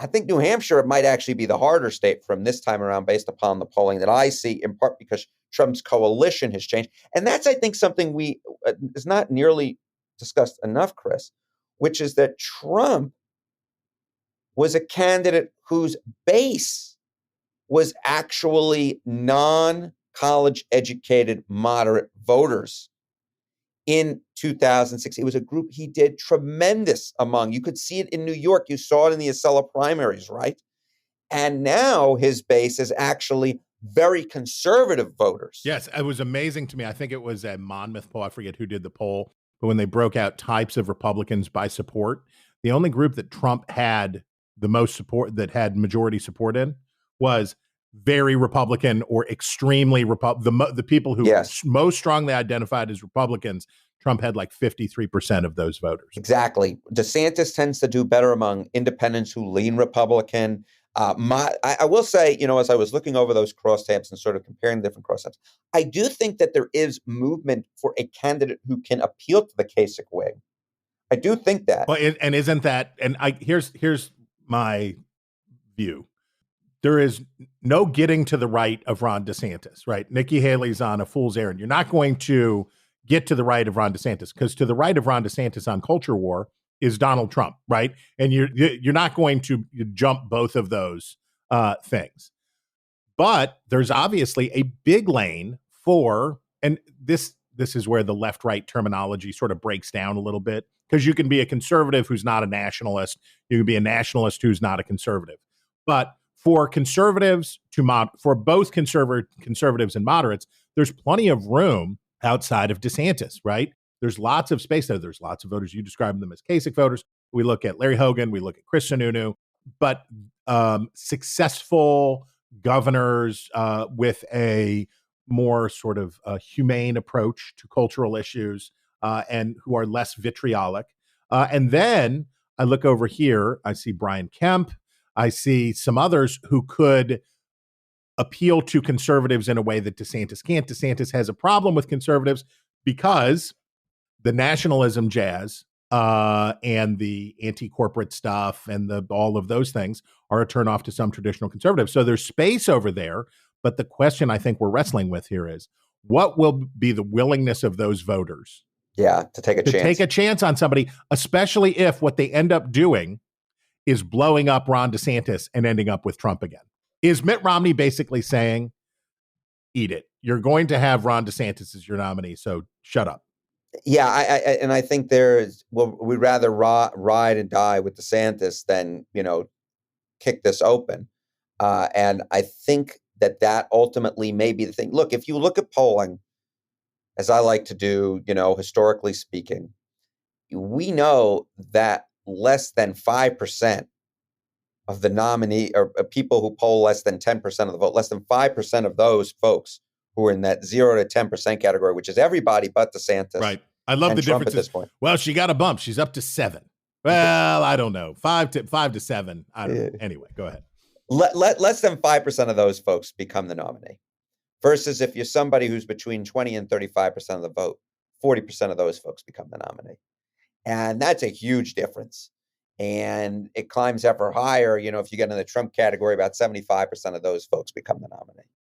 I think New Hampshire might actually be the harder state from this time around based upon the polling that I see, in part because Trump's coalition has changed. And that's, I think, something we is not nearly discussed enough, Chris, which is that Trump was a candidate whose base was actually non-college educated moderate voters in 2006. It was a group he did tremendous among. You could see it in New York. You saw it in the Acela primaries, right? And now his base is actually very conservative voters. Yes, it was amazing to me. I think it was a Monmouth poll. I forget who did the poll, but when they broke out types of Republicans by support, the only group that Trump had the most support, that had majority support in, was very Republican or extremely Republican. The people who most strongly identified as Republicans, Trump had like 53% of those voters. Exactly. DeSantis tends to do better among independents who lean Republican. I will say, as I was looking over those crosstabs and sort of comparing different crosstabs, I do think that there is movement for a candidate who can appeal to the Kasich wing. I do think that. Well, and isn't that? And here's my view. There is no getting to the right of Ron DeSantis, right? Nikki Haley's on a fool's errand. You're not going to get to the right of Ron DeSantis, because to the right of Ron DeSantis on culture war is Donald Trump, right? And you're not going to jump both of those things. But there's obviously a big lane for, and this is where the left-right terminology sort of breaks down a little bit, because you can be a conservative who's not a nationalist. You can be a nationalist who's not a conservative. But for conservatives for both conservatives and moderates, there's plenty of room outside of DeSantis, right? There's lots of space there. There's lots of voters. You describe them as Kasich voters. We look at Larry Hogan. We look at Chris Sununu. But successful governors with a more sort of humane approach to cultural issues and who are less vitriolic. And then I look over here. I see Brian Kemp. I see some others who could appeal to conservatives in a way that DeSantis can't. DeSantis has a problem with conservatives because the nationalism jazz and the anti-corporate stuff and all of those things are a turnoff to some traditional conservatives. So there's space over there. But the question I think we're wrestling with here is, what will be the willingness of those voters to take a chance on somebody, especially if what they end up doing is blowing up Ron DeSantis and ending up with Trump again? Is Mitt Romney basically saying, eat it? You're going to have Ron DeSantis as your nominee, so shut up. Yeah, I think we'd rather ride and die with DeSantis than, kick this open. And I think that ultimately may be the thing. Look, if you look at polling, as I like to do, historically speaking, we know that less than 5% of the nominee or people who poll less than 10% of the vote, less than 5% of those folks who are in that 0 to 10% category, which is everybody but DeSantis. Right. I love the difference at this point. Well, she got a bump. She's up to 7. Well, I don't know. 5 to 7. I don't know. Anyway, go ahead. Less than 5% of those folks become the nominee. Versus if you're somebody who's between 20 and 35% of the vote, 40% of those folks become the nominee. And that's a huge difference. And it climbs ever higher. If you get in the Trump category, about 75% of those folks become the nominee.